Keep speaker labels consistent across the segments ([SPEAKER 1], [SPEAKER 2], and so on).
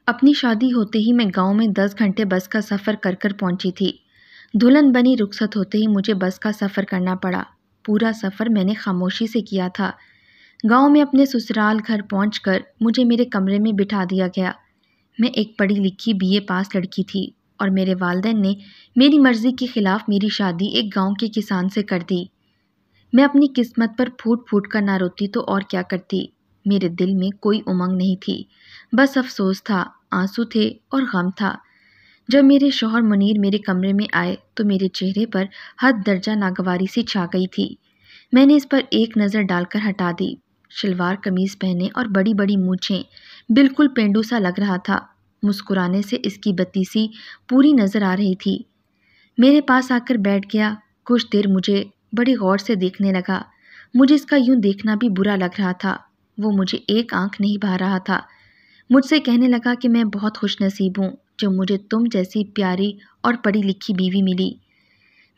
[SPEAKER 1] اپنی شادی ہوتے ہی میں گاؤں میں 10 گھنٹے بس کا سفر کر پہنچی تھی۔ دلہن بنی رخصت ہوتے ہی مجھے بس کا سفر کرنا پڑا۔ پورا سفر میں نے خاموشی سے کیا تھا۔ گاؤں میں اپنے سسرال گھر پہنچ کر مجھے میرے کمرے میں بٹھا دیا گیا۔ میں ایک پڑھی لکھی BA پاس لڑکی تھی اور میرے والدین نے میری مرضی کے خلاف میری شادی ایک گاؤں کے کسان سے کر دی۔ میں اپنی قسمت پر پھوٹ پھوٹ کر نہ روتی تو اور کیا کرتی۔ میرے دل میں کوئی امنگ نہیں تھی، بس افسوس تھا، آنسو تھے اور غم تھا۔ جب میرے شوہر منیر میرے کمرے میں آئے تو میرے چہرے پر حد درجہ ناگواری سی چھا گئی تھی۔ میں نے اس پر ایک نظر ڈال کر ہٹا دی۔ شلوار قمیض پہنے اور بڑی بڑی مونچھیں، بالکل پینڈو سا لگ رہا تھا۔ مسکرانے سے اس کی بتیسی پوری نظر آ رہی تھی۔ میرے پاس آ کر بیٹھ گیا۔ کچھ دیر مجھے بڑی غور سے دیکھنے لگا۔ مجھے اس کا یوں دیکھنا بھی برا لگ رہا تھا۔ وہ مجھے ایک آنکھ نہیں بھا رہا تھا۔ مجھ سے کہنے لگا کہ میں بہت خوش نصیب ہوں جو مجھے تم جیسی پیاری اور پڑھی لکھی بیوی ملی۔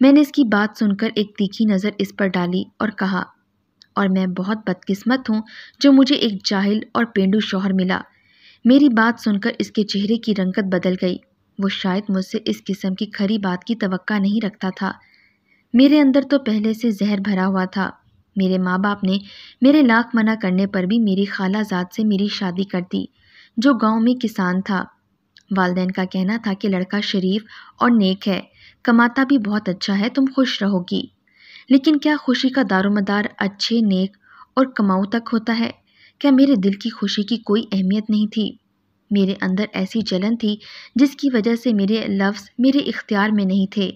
[SPEAKER 1] میں نے اس کی بات سن کر ایک تیکھی نظر اس پر ڈالی اور کہا، اور میں بہت بدقسمت ہوں جو مجھے ایک جاہل اور پینڈو شوہر ملا۔ میری بات سن کر اس کے چہرے کی رنگت بدل گئی۔ وہ شاید مجھ سے اس قسم کی کھری بات کی توقع نہیں رکھتا تھا۔ میرے اندر تو پہلے سے زہر بھرا ہوا تھا۔ میرے ماں باپ نے میرے لاکھ منع کرنے پر بھی میری خالہ زاد سے میری شادی کر دی جو گاؤں میں کسان تھا۔ والدین کا کہنا تھا کہ لڑکا شریف اور نیک ہے، کماتا بھی بہت اچھا ہے، تم خوش رہو گی۔ لیکن کیا خوشی کا دارومدار اچھے، نیک اور کماؤ تک ہوتا ہے؟ کیا میرے دل کی خوشی کی کوئی اہمیت نہیں تھی؟ میرے اندر ایسی جلن تھی جس کی وجہ سے میرے لفظ میرے اختیار میں نہیں تھے۔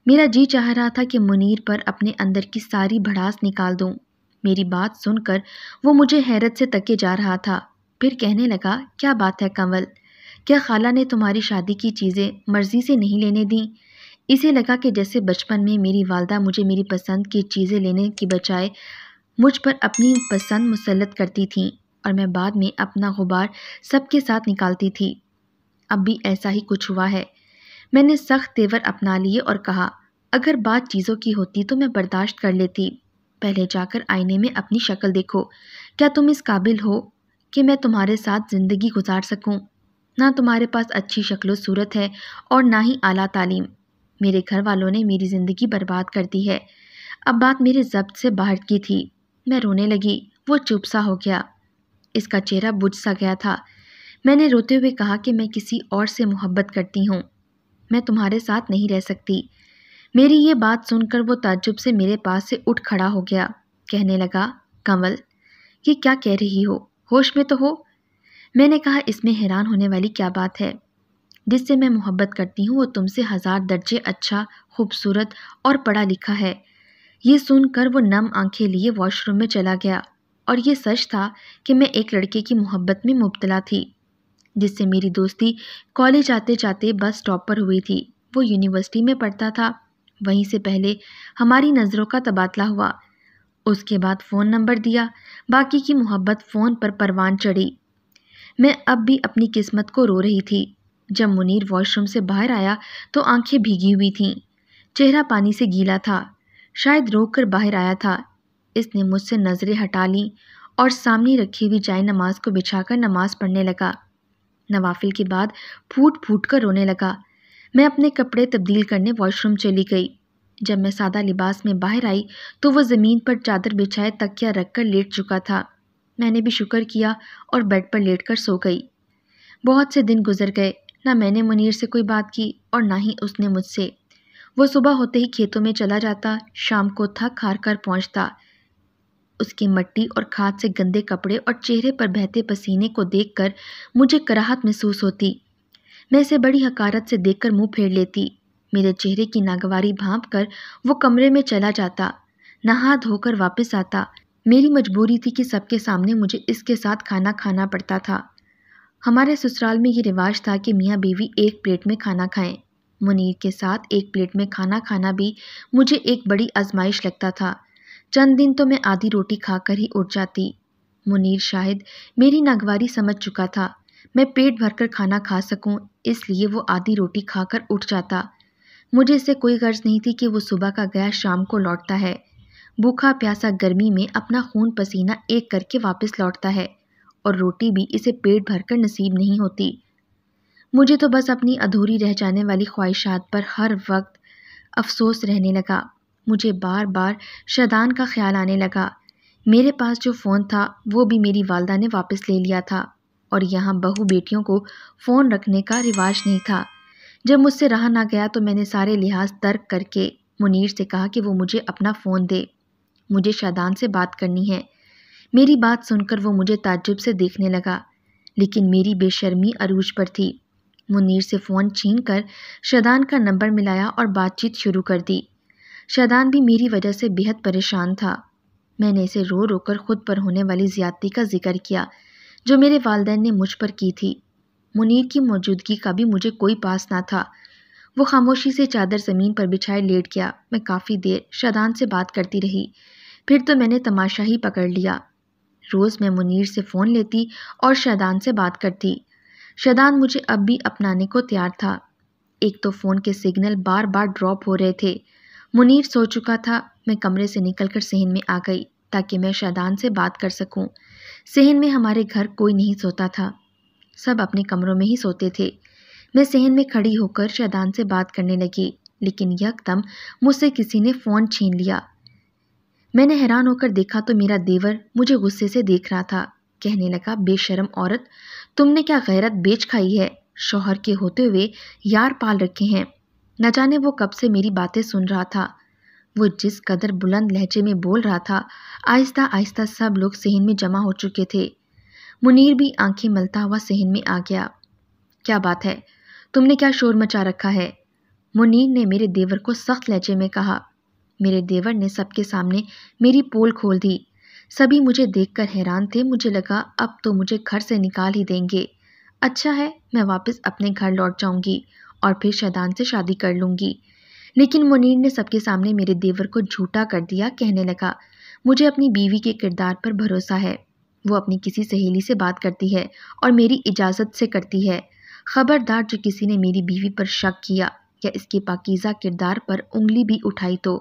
[SPEAKER 1] میرا جی چاہ رہا تھا کہ منیر پر اپنے اندر کی ساری بھڑاس نکال دوں۔ میری بات سن کر وہ مجھے حیرت سے تکے جا رہا تھا، پھر کہنے لگا، کیا بات ہے کنول؟ کیا خالہ نے تمہاری شادی کی چیزیں مرضی سے نہیں لینے دیں؟ اسے لگا کہ جیسے بچپن میں میری والدہ مجھے میری پسند کی چیزیں لینے کی بجائے مجھ پر اپنی پسند مسلط کرتی تھیں اور میں بعد میں اپنا غبار سب کے ساتھ نکالتی تھی۔ اب بھی ایسا ہی کچھ ہوا ہے۔ میں نے سخت تیور اپنا لیے اور کہا، اگر بات چیزوں کی ہوتی تو میں برداشت کر لیتی۔ پہلے جا کر آئینے میں اپنی شکل دیکھو۔ کیا تم اس قابل ہو کہ میں تمہارے ساتھ زندگی گزار سکوں؟ نہ تمہارے پاس اچھی شکل و صورت ہے اور نہ ہی اعلیٰ تعلیم۔ میرے گھر والوں نے میری زندگی برباد کر دی ہے۔ اب بات میرے ضبط سے باہر کی تھی۔ میں رونے لگی۔ وہ چپ سا ہو گیا۔ اس کا چہرہ بجھ سا گیا تھا۔ میں نے روتے ہوئے کہا کہ میں کسی اور سے محبت کرتی ہوں، میں تمہارے ساتھ نہیں رہ سکتی۔ میری یہ بات سن کر وہ تعجب سے میرے پاس سے اٹھ کھڑا ہو گیا۔ کہنے لگا، کنول، یہ کیا کہہ رہی ہو؟ ہوش میں تو ہو؟ میں نے کہا، اس میں حیران ہونے والی کیا بات ہے؟ جس سے میں محبت کرتی ہوں وہ تم سے 1000 درجے اچھا، خوبصورت اور پڑھا لکھا ہے۔ یہ سن کر وہ نم آنکھیں لیے واش روم میں چلا گیا، اور یہ سچ تھا کہ میں ایک لڑکے کی محبت میں مبتلا تھی جس سے میری دوستی کالج آتے جاتے بس اسٹاپ پر ہوئی تھی۔ وہ یونیورسٹی میں پڑھتا تھا۔ وہیں سے پہلے ہماری نظروں کا تبادلہ ہوا، اس کے بعد فون نمبر دیا، باقی کی محبت فون پر پروان چڑھی۔ میں اب بھی اپنی قسمت کو رو رہی تھی۔ جب منیر واش روم سے باہر آیا تو آنکھیں بھیگی ہوئی تھیں، چہرہ پانی سے گیلا تھا، شاید رو کر باہر آیا تھا۔ اس نے مجھ سے نظریں ہٹا لیں اور سامنے رکھی ہوئی جائے نماز کو بچھا کر نماز پڑھنے لگا۔ نوافل کے بعد پھوٹ پھوٹ کر رونے لگا۔ میں اپنے کپڑے تبدیل کرنے واش روم چلی گئی۔ جب میں سادہ لباس میں باہر آئی تو وہ زمین پر چادر بچھائے تکیہ رکھ کر لیٹ چکا تھا۔ میں نے بھی شکر کیا اور بیڈ پر لیٹ کر سو گئی۔ بہت سے دن گزر گئے، نہ میں نے منیر سے کوئی بات کی اور نہ ہی اس نے مجھ سے۔ وہ صبح ہوتے ہی کھیتوں میں چلا جاتا، شام کو تھک ہار کر پہنچتا۔ اس کے مٹی اور کھاد سے گندے کپڑے اور چہرے پر بہتے پسینے کو دیکھ کر مجھے کراہت محسوس ہوتی۔ میں اسے بڑی حقارت سے دیکھ کر منہ پھیر لیتی۔ میرے چہرے کی ناگواری بھانپ کر وہ کمرے میں چلا جاتا، نہا دھو کر واپس آتا۔ میری مجبوری تھی کہ سب کے سامنے مجھے اس کے ساتھ کھانا کھانا پڑتا تھا۔ ہمارے سسرال میں یہ رواج تھا کہ میاں بیوی ایک پلیٹ میں کھانا کھائیں۔ منیر کے ساتھ ایک پلیٹ میں کھانا کھانا بھی مجھے ایک بڑی آزمائش لگتا تھا۔ چند دن تو میں آدھی روٹی کھا کر ہی اٹھ جاتی۔ منیر شاید میری ناگواری سمجھ چکا تھا، میں پیٹ بھر کر کھانا کھا سکوں، اس لیے وہ آدھی روٹی کھا کر اٹھ جاتا۔ مجھے اس سے کوئی غرض نہیں تھی کہ وہ صبح کا گیا شام کو لوٹتا ہے، بھوکھا پیاسا گرمی میں اپنا خون پسینہ ایک کر کے واپس لوٹتا ہے، اور روٹی بھی اسے پیٹ بھر کر نصیب نہیں ہوتی۔ مجھے تو بس اپنی ادھوری رہ جانے والی خواہشات پر ہر وقت افسوس رہنے لگا۔ مجھے بار بار شادان کا خیال آنے لگا۔ میرے پاس جو فون تھا وہ بھی میری والدہ نے واپس لے لیا تھا، اور یہاں بہو بیٹیوں کو فون رکھنے کا رواج نہیں تھا۔ جب مجھ سے رہا نہ گیا تو میں نے سارے لحاظ ترک کر کے منیر سے کہا کہ وہ مجھے اپنا فون دے، مجھے شادان سے بات کرنی ہے۔ میری بات سن کر وہ مجھے تعجب سے دیکھنے لگا، لیکن میری بے شرمی عروج پر تھی۔ منیر سے فون چھین کر شادان کا نمبر ملایا اور بات چیت شروع کر دی۔ شادان بھی میری وجہ سے بے حد پریشان تھا۔ میں نے اسے رو رو کر خود پر ہونے والی زیادتی کا ذکر کیا جو میرے والدین نے مجھ پر کی تھی۔ منیر کی موجودگی کا بھی مجھے کوئی پاس نہ تھا۔ وہ خاموشی سے چادر زمین پر بچھائے لیٹ گیا۔ میں کافی دیر شادان سے بات کرتی رہی، پھر تو میں نے تماشا ہی پکڑ لیا۔ روز میں منیر سے فون لیتی اور شادان سے بات کرتی۔ شادان مجھے اب بھی اپنانے کو تیار تھا۔ ایک تو فون کے سگنل بار بار ڈراپ ہو رہے تھے۔ منیر سو چکا تھا۔ میں کمرے سے نکل کر صحن میں آ گئی تاکہ میں شادان سے بات کر سکوں۔ صحن میں ہمارے گھر کوئی نہیں سوتا تھا، سب اپنے کمروں میں ہی سوتے تھے۔ میں صحن میں کھڑی ہو کر شادان سے بات کرنے لگی، لیکن یکدم مجھ سے کسی نے فون چھین لیا۔ میں نے حیران ہو کر دیکھا تو میرا دیور مجھے غصے سے دیکھ رہا تھا۔ کہنے لگا، بے شرم عورت، تم نے کیا غیرت بیچ کھائی ہے؟ شوہر کے ہوتے ہوئے یار پال رکھے ہیں۔ نہ جانے وہ کب سے میری باتیں سن رہا تھا۔ وہ جس قدر بلند لہجے میں بول رہا تھا، آہستہ آہستہ سب لوگ صحن میں جمع ہو چکے تھے۔ منیر بھی آنکھیں ملتا ہوا صحن میں آ گیا۔ کیا بات ہے؟ تم نے کیا شور مچا رکھا ہے؟ منیر نے میرے دیور کو سخت لہجے میں کہا۔ میرے دیور نے سب کے سامنے میری پول کھول دی۔ سبھی مجھے دیکھ کر حیران تھے۔ مجھے لگا اب تو مجھے گھر سے نکال ہی دیں گے۔ اچھا ہے، میں واپس اپنے گھر لوٹ جاؤں گی اور پھر شادان سے شادی کر لوں گی۔ لیکن منیر نے سب کے سامنے میرے دیور کو جھوٹا کر دیا۔ کہنے لگا، مجھے اپنی بیوی کے کردار پر بھروسہ ہے۔ وہ اپنی کسی سہیلی سے بات کرتی ہے اور میری اجازت سے کرتی ہے۔ خبردار جو کسی نے میری بیوی پر شک کیا یا اس کے پاکیزہ کردار پر انگلی بھی اٹھائی تو۔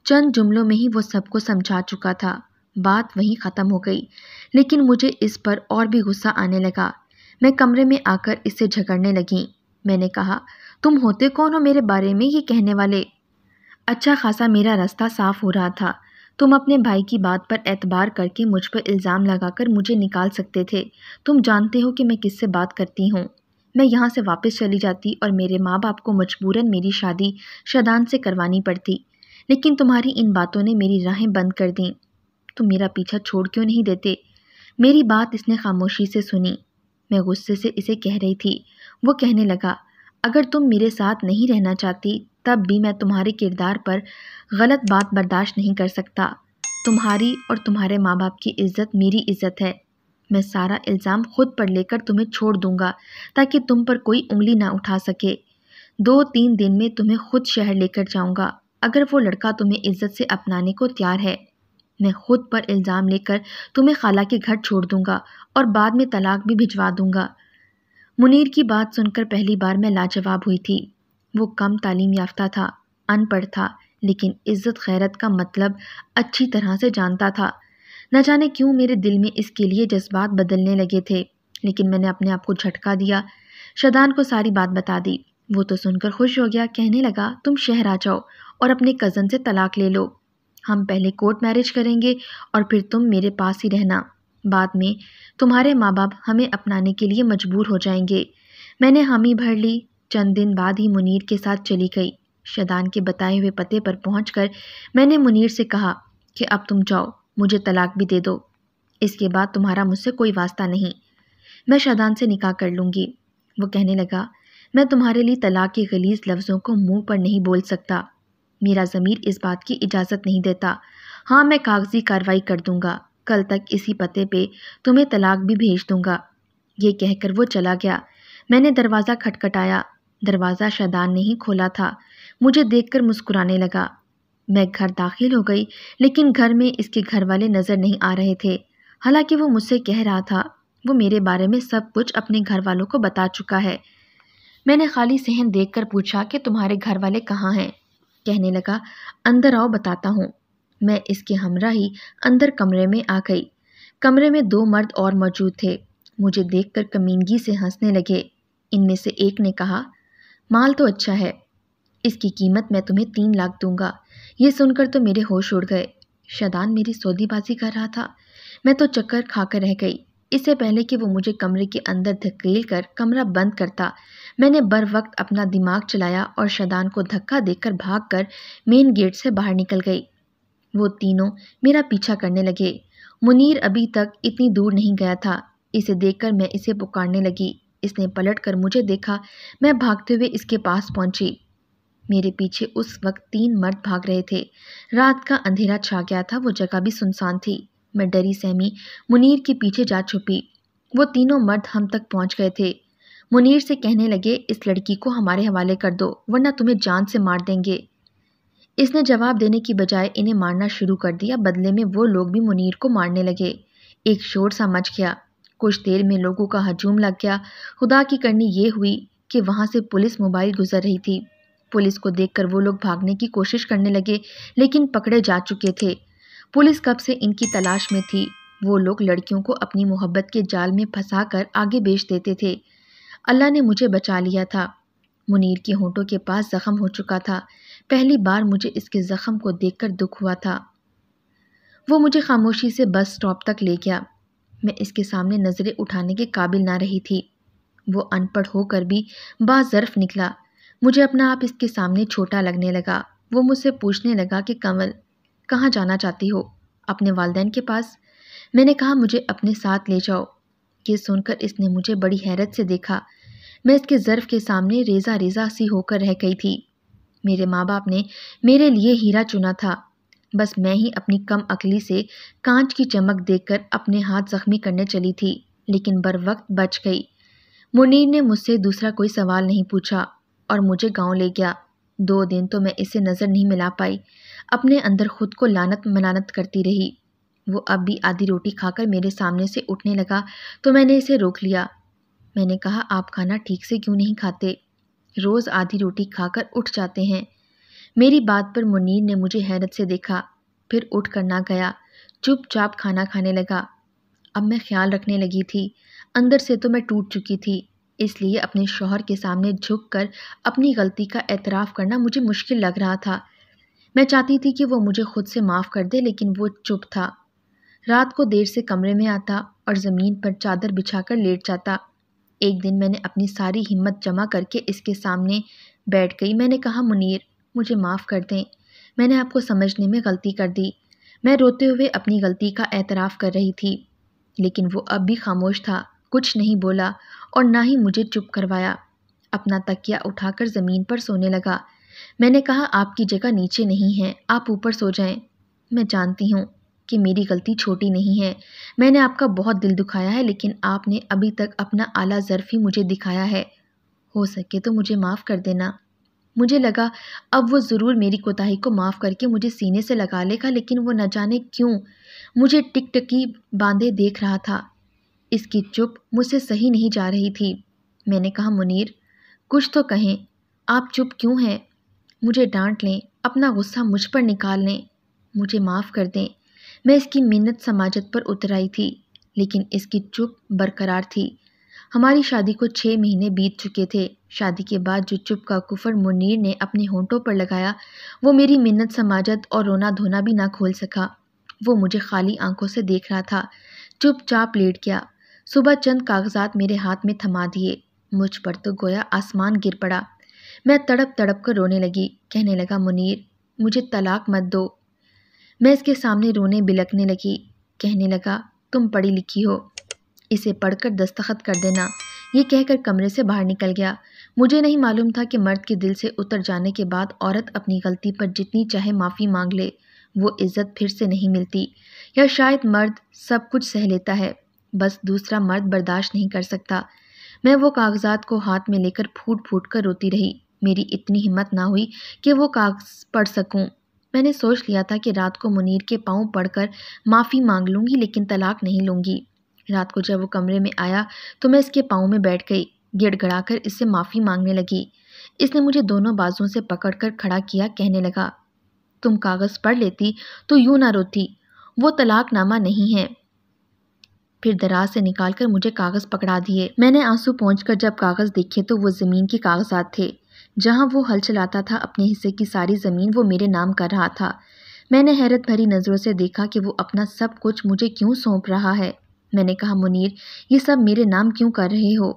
[SPEAKER 1] چند جملوں میں ہی وہ سب کو سمجھا چکا تھا۔ بات وہیں ختم ہو گئی، لیکن مجھے اس پر اور بھی غصہ آنے لگا۔ میں کمرے میں آ کر اس سے جھگڑنے لگی۔ میں نے کہا، تم ہوتے کون ہو میرے بارے میں یہ کہنے والے؟ اچھا خاصا میرا راستہ صاف ہو رہا تھا۔ تم اپنے بھائی کی بات پر اعتبار کر کے مجھ پر الزام لگا کر مجھے نکال سکتے تھے۔ تم جانتے ہو کہ میں کس سے بات کرتی ہوں۔ میں یہاں سے واپس چلی جاتی اور میرے ماں باپ کو مجبوراً میری شادی شادان سے کروانی پڑتی، لیکن تمہاری ان باتوں نے میری راہیں بند کر دیں۔ تم میرا پیچھا چھوڑ کیوں نہیں دیتے؟ میری بات اس نے خاموشی سے سنی۔ میں غصے سے اسے کہہ رہی تھی۔ وہ کہنے لگا، اگر تم میرے ساتھ نہیں رہنا چاہتی تب بھی میں تمہارے کردار پر غلط بات برداشت نہیں کر سکتا۔ تمہاری اور تمہارے ماں باپ کی عزت میری عزت ہے۔ میں سارا الزام خود پر لے کر تمہیں چھوڑ دوں گا تاکہ تم پر کوئی انگلی نہ اٹھا سکے۔ 2-3 دن میں تمہیں خود شہر لے کر جاؤں گا اگر وہ لڑکا تمہیں عزت سے اپنانے کو تیار ہے۔ میں خود پر الزام لے کر تمہیں خالہ کے گھر چھوڑ دوں گا اور بعد میں طلاق بھی بھجوا دوں گا۔ منیر کی بات سن کر پہلی بار میں لاجواب ہوئی تھی۔ وہ کم تعلیم یافتہ تھا، ان پڑھ تھا، لیکن عزت غیرت کا مطلب اچھی طرح سے جانتا تھا۔ نہ جانے کیوں میرے دل میں اس کے لیے جذبات بدلنے لگے تھے، لیکن میں نے اپنے آپ کو جھٹکا دیا۔ شادان کو ساری بات بتا دی۔ وہ تو سن کر خوش ہو گیا۔ کہنے لگا، تم شہر آ جاؤ اور اپنے کزن سے طلاق لے لو۔ ہم پہلے کورٹ میرج کریں گے اور پھر تم میرے پاس ہی رہنا۔ بعد میں تمہارے ماں باپ ہمیں اپنانے کے لیے مجبور ہو جائیں گے۔ میں نے حامی بھر لی۔ چند دن بعد ہی منیر کے ساتھ چلی گئی۔ شادان کے بتائے ہوئے پتے پر پہنچ کر میں نے منیر سے کہا کہ اب تم جاؤ، مجھے طلاق بھی دے دو۔ اس کے بعد تمہارا مجھ سے کوئی واسطہ نہیں۔ میں شادان سے نکاح کر لوں گی۔ وہ کہنے لگا، میں تمہارے لیے طلاق کے غلیظ لفظوں کو منہ پر نہیں بول سکتا۔ میرا ضمیر اس بات کی اجازت نہیں دیتا۔ ہاں، میں کاغذی کارروائی کر دوں گا۔ کل تک اسی پتے پہ تمہیں طلاق بھی بھیج دوں گا۔ یہ کہہ کر وہ چلا گیا۔ میں نے دروازہ کھٹکھٹایا۔ دروازہ شادان نے ہی کھولا تھا۔ مجھے دیکھ کر مسکرانے لگا۔ میں گھر داخل ہو گئی، لیکن گھر میں اس کے گھر والے نظر نہیں آ رہے تھے۔ حالانکہ وہ مجھ سے کہہ رہا تھا وہ میرے بارے میں سب کچھ اپنے گھر والوں کو بتا چکا ہے۔ میں نے خالی صحن دیکھ کر پوچھا کہ تمہارے گھر والے کہاں ہیں؟ کہنے لگا، اندر آؤ، بتاتا ہوں۔ میں اس کے ہمراہ ہی اندر کمرے میں آ گئی۔ کمرے میں 2 مرد اور موجود تھے۔ مجھے دیکھ کر کمینگی سے ہنسنے لگے۔ ان میں سے ایک نے کہا، مال تو اچھا ہے، اس کی قیمت میں تمہیں 3 لاکھ دوں گا۔ یہ سن کر تو میرے ہوش اڑ گئے۔ شادان میری سودی بازی کر رہا تھا۔ میں تو چکر کھا کر رہ گئی۔ اس سے پہلے کہ وہ مجھے کمرے کے اندر دھکیل کر کمرہ بند کرتا، میں نے بر وقت اپنا دماغ چلایا اور شادان کو دھکا دے کر بھاگ کر مین گیٹ سے باہر نکل گئی۔ وہ تینوں میرا پیچھا کرنے لگے۔ منیر ابھی تک اتنی دور نہیں گیا تھا۔ اسے دیکھ کر میں اسے پکارنے لگی۔ اس نے پلٹ کر مجھے دیکھا۔ میں بھاگتے ہوئے اس کے پاس پہنچی۔ میرے پیچھے اس وقت 3 مرد بھاگ رہے تھے۔ رات کا اندھیرا چھا گیا تھا، وہ جگہ بھی سنسان تھی۔ میں ڈری سہمی منیر کے پیچھے جا چھپی۔ وہ تینوں مرد ہم تک پہنچ گئے تھے۔ منیر سے کہنے لگے، اس لڑکی کو ہمارے حوالے کر دو ورنہ تمہیں جان سے مار دیں گے۔ اس نے جواب دینے کی بجائے انہیں مارنا شروع کر دیا۔ بدلے میں وہ لوگ بھی منیر کو مارنے لگے۔ ایک شور سا مچ گیا۔ کچھ دیر میں لوگوں کا ہجوم لگ گیا۔ خدا کی کرنی یہ ہوئی کہ وہاں سے پولیس موبائل گزر رہی تھی۔ پولیس کو دیکھ کر وہ لوگ بھاگنے کی کوشش کرنے لگے لیکن پکڑے جا چکے تھے۔ پولیس کب سے ان کی تلاش میں تھی۔ وہ لوگ لڑکیوں کو اپنی محبت کے جال میں پھنسا کر آگے بیچ دیتے تھے۔ اللہ نے مجھے بچا لیا تھا۔ منیر کے ہونٹوں کے پاس زخم ہو چکا تھا۔ پہلی بار مجھے اس کے زخم کو دیکھ کر دکھ ہوا تھا۔ وہ مجھے خاموشی سے بس سٹاپ تک لے گیا۔ میں اس کے سامنے نظریں اٹھانے کے قابل نہ رہی تھی۔ وہ ان پڑھ ہو کر بھی باظرف نکلا۔ مجھے اپنا آپ اس کے سامنے چھوٹا لگنے لگا۔ وہ مجھ سے پوچھنے لگا کہ کنول، کہاں جانا چاہتی ہو؟ اپنے والدین کے پاس۔ میں نے کہا، مجھے اپنے ساتھ لے جاؤ۔ یہ سن کر اس نے مجھے بڑی حیرت سے دیکھا۔ میں اس کے ظرف کے سامنے ریزہ ریزہ سی ہو کر رہ گئی تھی۔ میرے ماں باپ نے میرے لیے ہیرا چنا تھا، بس میں ہی اپنی کم عقلی سے کانچ کی چمک دیکھ کر اپنے ہاتھ زخمی کرنے چلی تھی، لیکن بر وقت بچ گئی۔ منیر نے مجھ سے دوسرا کوئی سوال نہیں پوچھا اور مجھے گاؤں لے گیا۔ 2 دن تو میں اسے نظر نہیں ملا پائی۔ اپنے اندر خود کو لعنت ملعنت کرتی رہی۔ وہ اب بھی آدھی روٹی کھا کر میرے سامنے سے اٹھنے لگا تو میں نے اسے روک لیا۔ میں نے کہا، آپ کھانا ٹھیک سے کیوں نہیں کھاتے؟ روز آدھی روٹی کھا کر اٹھ جاتے ہیں۔ میری بات پر منیر نے مجھے حیرت سے دیکھا، پھر اٹھ کر نہ گیا، چپ چاپ کھانا کھانے لگا۔ اب میں خیال رکھنے لگی تھی۔ اندر سے تو میں ٹوٹ چکی تھی، اس لیے اپنے شوہر کے سامنے جھک کر اپنی غلطی کا اعتراف کرنا مجھے مشکل لگ رہا تھا۔ میں چاہتی تھی کہ وہ مجھے خود سے معاف کر دے، لیکن وہ چپ تھا۔ رات کو دیر سے کمرے میں آتا اور زمین پر چادر بچھا کر لیٹ جاتا۔ ایک دن میں نے اپنی ساری ہمت جمع کر کے اس کے سامنے بیٹھ گئی۔ میں نے کہا، منیر، مجھے معاف کر دیں، میں نے آپ کو سمجھنے میں غلطی کر دی۔ میں روتے ہوئے اپنی غلطی کا اعتراف کر رہی تھی، لیکن وہ اب بھی خاموش تھا، کچھ نہیں بولا اور نہ ہی مجھے چپ کروایا۔ اپنا تکیہ اٹھا کر زمین پر سونے لگا۔ میں نے کہا، آپ کی جگہ نیچے نہیں ہے، آپ اوپر سو جائیں۔ میں جانتی ہوں کہ میری غلطی چھوٹی نہیں ہے، میں نے آپ کا بہت دل دکھایا ہے، لیکن آپ نے ابھی تک اپنا اعلیٰ ظرف ہی مجھے دکھایا ہے۔ ہو سکے تو مجھے معاف کر دینا۔ مجھے لگا اب وہ ضرور میری کوتاہی کو معاف کر کے مجھے سینے سے لگا لے گا، لیکن وہ نہ جانے کیوں مجھے ٹک ٹکی باندھے دیکھ رہا تھا۔ اس کی چپ مجھ سے صحیح نہیں جا رہی تھی۔ میں نے کہا، منیر، کچھ تو کہیں، آپ چپ کیوں ہیں؟ مجھے ڈانٹ لیں، اپنا غصہ مجھ پر نکال لیں، مجھے معاف کر دیں۔ میں اس کی منت سماجت پر اتر آئی تھی، لیکن اس کی چپ برقرار تھی۔ ہماری شادی کو 6 مہینے بیت چکے تھے۔ شادی کے بعد جو چپ کا کفر منیر نے اپنے ہونٹوں پر لگایا، وہ میری منت سماجت اور رونا دھونا بھی نہ کھول سکا۔ وہ مجھے خالی آنکھوں سے دیکھ رہا تھا، چپ چاپ لیٹ گیا۔ صبح چند کاغذات میرے ہاتھ میں تھما دیے، مجھ پر تو گویا آسمان گر پڑا۔ میں تڑپ تڑپ کر رونے لگی، کہنے لگا، منیر، مجھے طلاق مت دو۔ میں اس کے سامنے رونے بلکنے لگی، کہنے لگا، تم پڑھی لکھی ہو، اسے پڑھ کر دستخط کر دینا۔ یہ کہہ کر کمرے سے باہر نکل گیا۔ مجھے نہیں معلوم تھا کہ مرد کے دل سے اتر جانے کے بعد عورت اپنی غلطی پر جتنی چاہے معافی مانگ لے، وہ عزت پھر سے نہیں ملتی، یا شاید مرد سب کچھ سہ لیتا ہے، بس دوسرا مرد برداشت نہیں کر سکتا۔ میں وہ کاغذات کو ہاتھ میں لے کر پھوٹ پھوٹ کر روتی رہی۔ میری اتنی ہمت نہ ہوئی کہ وہ کاغذ پڑھ سکوں۔ میں نے سوچ لیا تھا کہ رات کو منیر کے پاؤں پڑھ کر معافی مانگ لوں گی، لیکن طلاق نہیں لوں گی۔ رات کو جب وہ کمرے میں آیا تو میں اس کے پاؤں میں بیٹھ گئی، گڑ گڑا کر اس سے معافی مانگنے لگی۔ اس نے مجھے دونوں بازوؤں سے پکڑ کر کھڑا کیا، کہنے لگا، تم کاغذ پڑھ لیتی تو یوں نہ روتی، وہ طلاق نامہ نہیں ہے۔ پھر دراز سے نکال کر مجھے کاغذ پکڑا دیے۔ میں نے آنسو پہنچ کر جب کاغذ دیکھے تو وہ زمین کے کاغذات تھے۔ جہاں وہ ہل چلاتا تھا اپنے حصے کی ساری زمین وہ میرے نام کر رہا تھا۔ میں نے حیرت بھری نظروں سے دیکھا کہ وہ اپنا سب کچھ مجھے کیوں سونپ رہا ہے۔ میں نے کہا منیر یہ سب میرے نام کیوں کر رہے ہو؟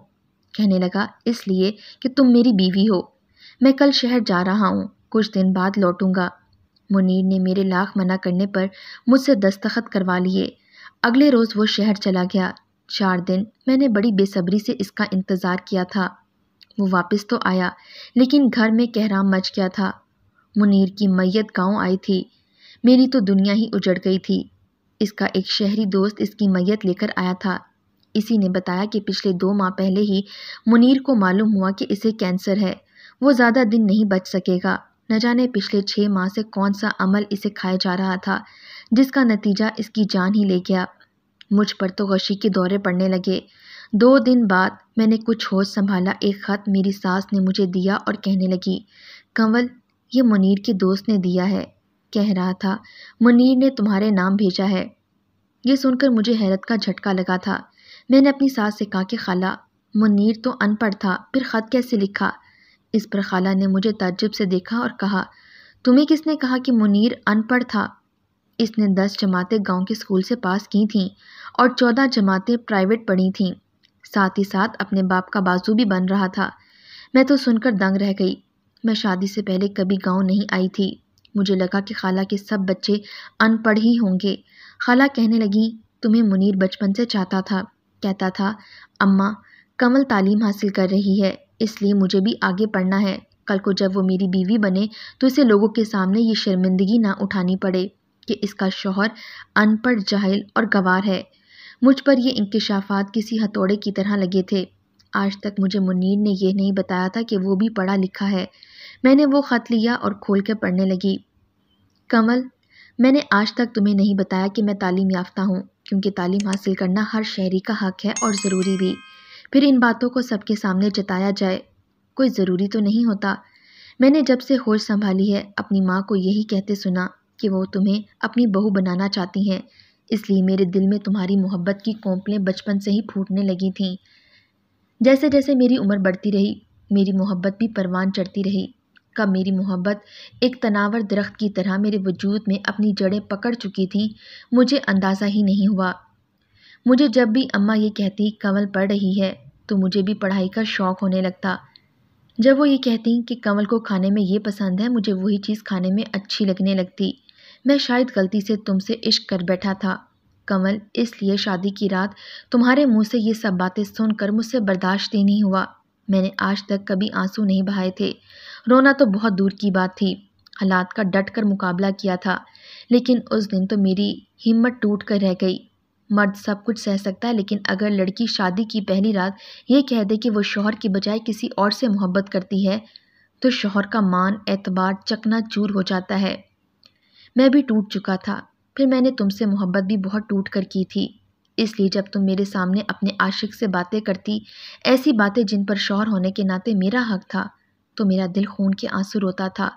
[SPEAKER 1] کہنے لگا اس لیے کہ تم میری بیوی ہو۔ میں کل شہر جا رہا ہوں، کچھ دن بعد لوٹوں گا۔ منیر نے میرے لاکھ منع کرنے پر مجھ سے دستخط کروا لیے۔ اگلے روز وہ شہر چلا گیا۔ 4 دن میں نے بڑی بے صبری سے اس کا انتظار کیا تھا۔ وہ واپس تو آیا لیکن گھر میں کہرام مچ گیا تھا۔ منیر کی میت گاؤں آئی تھی۔ میری تو دنیا ہی اجڑ گئی تھی۔ اس کا ایک شہری دوست اس کی میت لے کر آیا تھا۔ اسی نے بتایا کہ پچھلے 2 ماہ پہلے ہی منیر کو معلوم ہوا کہ اسے کینسر ہے، وہ زیادہ دن نہیں بچ سکے گا۔ نہ جانے پچھلے 6 ماہ سے کون سا عمل اسے کھائے جا رہا تھا جس کا نتیجہ اس کی جان ہی لے گیا۔ مجھ پر تو غشی کے دورے پڑنے لگے۔ 2 دن بعد میں نے کچھ ہوش سنبھالا، ایک خط میری ساس نے مجھے دیا اور کہنے لگی کنول یہ منیر کے دوست نے دیا ہے، کہہ رہا تھا منیر نے تمہارے نام بھیجا ہے۔ یہ سن کر مجھے حیرت کا جھٹکا لگا تھا۔ میں نے اپنی ساس سے کہا کہ خالہ منیر تو ان پڑھ تھا، پھر خط کیسے لکھا؟ اس پر خالہ نے مجھے تعجب سے دیکھا اور کہا تمہیں کس نے کہا کہ منیر ان پڑھ تھا؟ اس نے 10 جماعتیں گاؤں کے اسکول سے پاس کی تھیں اور 14 جماعتیں پرائیویٹ پڑھی تھیں، ساتھ ہی ساتھ اپنے باپ کا بازو بھی بن رہا تھا۔ میں تو سن کر دنگ رہ گئی۔ میں شادی سے پہلے کبھی گاؤں نہیں آئی تھی۔ مجھے لگا کہ خالہ کے سب بچے ان پڑھ ہی ہوں گے۔ خالہ کہنے لگی تمہیں منیر بچپن سے چاہتا تھا، کہتا تھا اماں کمل تعلیم حاصل کر رہی ہے اس لیے مجھے بھی آگے پڑھنا ہے، کل کو جب وہ میری بیوی بنے تو اسے لوگوں کے سامنے یہ شرمندگی نہ اٹھانی پڑے کہ اس کا شوہر ان پڑھ، جاہل اور گنوار ہے۔ مجھ پر یہ انکشافات کسی ہتھوڑے کی طرح لگے تھے۔ آج تک مجھے منیر نے یہ نہیں بتایا تھا کہ وہ بھی پڑھا لکھا ہے۔ میں نے وہ خط لیا اور کھول کر پڑھنے لگی۔ کمل میں نے آج تک تمہیں نہیں بتایا کہ میں تعلیم یافتہ ہوں، کیونکہ تعلیم حاصل کرنا ہر شہری کا حق ہے اور ضروری بھی۔ پھر ان باتوں کو سب کے سامنے جتایا جائے کوئی ضروری تو نہیں ہوتا۔ میں نے جب سے ہوش سنبھالی ہے اپنی ماں کو یہی کہتے سنا کہ وہ تمہیں اپنی بہو بنانا چاہتی ہیں، اس لیے میرے دل میں تمہاری محبت کی کونپلیں بچپن سے ہی پھوٹنے لگی تھیں۔ جیسے جیسے میری عمر بڑھتی رہی میری محبت بھی پروان چڑھتی رہی۔ کب میری محبت ایک تناور درخت کی طرح میرے وجود میں اپنی جڑیں پکڑ چکی تھیں مجھے اندازہ ہی نہیں ہوا۔ مجھے جب بھی اماں یہ کہتی کنول پڑھ رہی ہے تو مجھے بھی پڑھائی کا شوق ہونے لگتا۔ جب وہ یہ کہتی کہ کنول کو کھانے میں یہ پسند ہے مجھے وہی چیز کھانے میں اچھی لگنے لگتی۔ میں شاید غلطی سے تم سے عشق کر بیٹھا تھا کنول، اس لیے شادی کی رات تمہارے منہ سے یہ سب باتیں سن کر مجھ سے برداشت ہی نہیں ہوا۔ میں نے آج تک کبھی آنسو نہیں بہائے تھے، رونا تو بہت دور کی بات تھی، حالات کا ڈٹ کر مقابلہ کیا تھا، لیکن اس دن تو میری ہمت ٹوٹ کر رہ گئی۔ مرد سب کچھ سہ سکتا ہے لیکن اگر لڑکی شادی کی پہلی رات یہ کہہ دے کہ وہ شوہر کی بجائے کسی اور سے محبت کرتی ہے تو شوہر کا مان اعتبار چکنا چور ہو جاتا ہے۔ میں بھی ٹوٹ چکا تھا، پھر میں نے تم سے محبت بھی بہت ٹوٹ کر کی تھی، اس لیے جب تم میرے سامنے اپنے عاشق سے باتیں کرتی، ایسی باتیں جن پر شوہر ہونے کے ناطے میرا حق تھا، تو میرا دل خون کے آنسو روتا تھا۔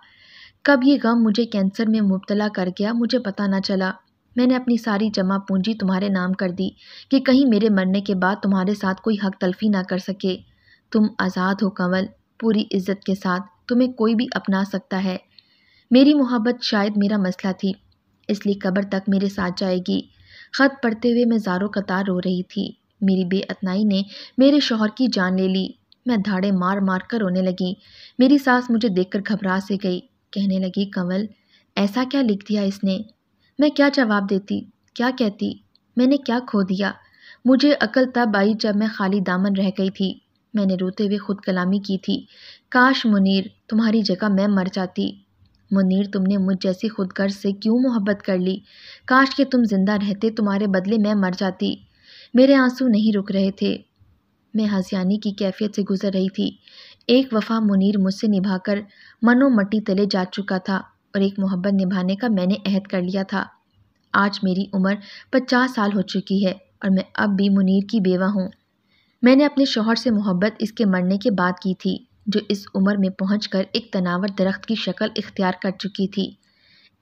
[SPEAKER 1] کب یہ غم مجھے کینسر میں مبتلا کر گیا مجھے پتہ نہ چلا۔ میں نے اپنی ساری جمع پونجی تمہارے نام کر دی کہ کہیں میرے مرنے کے بعد تمہارے ساتھ کوئی حق تلفی نہ کر سکے۔ تم آزاد ہو کنول، پوری عزت کے ساتھ تمہیں کوئی بھی اپنا سکتا ہے۔ میری محبت شاید میرا مسئلہ تھی، اس لیے قبر تک میرے ساتھ جائے گی۔ خط پڑھتے ہوئے میں زاروں قطار رو رہی تھی۔ میری بے اتنائی نے میرے شوہر کی جان لے لی۔ میں دھاڑے مار مار کر رونے لگی۔ میری ساس مجھے دیکھ کر گھبرا سے گئی، کہنے لگی کنول ایسا کیا لکھ دیا اس نے؟ میں کیا جواب دیتی، کیا کہتی؟ میں نے کیا کھو دیا؟ مجھے عقل تب آئی جب میں خالی دامن رہ گئی تھی۔ میں نے روتے ہوئے خود کلامی کی تھی، کاش منیر تمہاری جگہ میں مر جاتی۔ منیر تم نے مجھ جیسی خود غرض سے کیوں محبت کر لی؟ کاش کہ تم زندہ رہتے تمہارے بدلے میں مر جاتی۔ میرے آنسو نہیں رک رہے تھے، میں ہذیانی کی کیفیت سے گزر رہی تھی۔ ایک وفا منیر مجھ سے نبھا کر منو مٹی تلے جا چکا تھا اور ایک محبت نبھانے کا میں نے عہد کر لیا تھا۔ آج میری عمر 50 سال ہو چکی ہے اور میں اب بھی منیر کی بیوہ ہوں۔ میں نے اپنے شوہر سے محبت اس کے مرنے کے بعد کی تھی، جو اس عمر میں پہنچ کر ایک تناور درخت کی شکل اختیار کر چکی تھی۔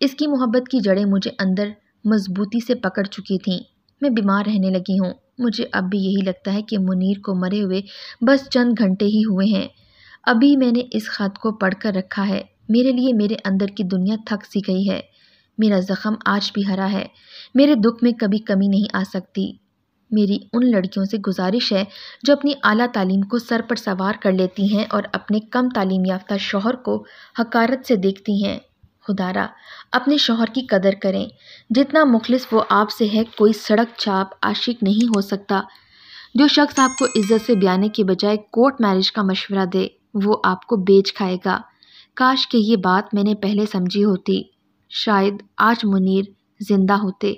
[SPEAKER 1] اس کی محبت کی جڑیں مجھے اندر مضبوطی سے پکڑ چکی تھیں۔ میں بیمار رہنے لگی ہوں۔ مجھے اب بھی یہی لگتا ہے کہ منیر کو مرے ہوئے بس چند گھنٹے ہی ہوئے ہیں۔ ابھی میں نے اس خط کو پڑھ کر رکھا ہے۔ میرے لیے میرے اندر کی دنیا تھک سی گئی ہے۔ میرا زخم آج بھی ہرا ہے۔ میرے دکھ میں کبھی کمی نہیں آ سکتی۔ میری ان لڑکیوں سے گزارش ہے جو اپنی اعلیٰ تعلیم کو سر پر سوار کر لیتی ہیں اور اپنے کم تعلیم یافتہ شوہر کو حقارت سے دیکھتی ہیں۔ خدارا اپنے شوہر کی قدر کریں۔ جتنا مخلص وہ آپ سے ہے، کوئی سڑک چھاپ عاشق نہیں ہو سکتا۔ جو شخص آپ کو عزت سے بیانے کے بجائے کورٹ میرج کا مشورہ دے، وہ آپ کو بیچ کھائے گا۔ کاش کہ یہ بات میں نے پہلے سمجھی ہوتی۔ شاید آج منیر زندہ ہوتے۔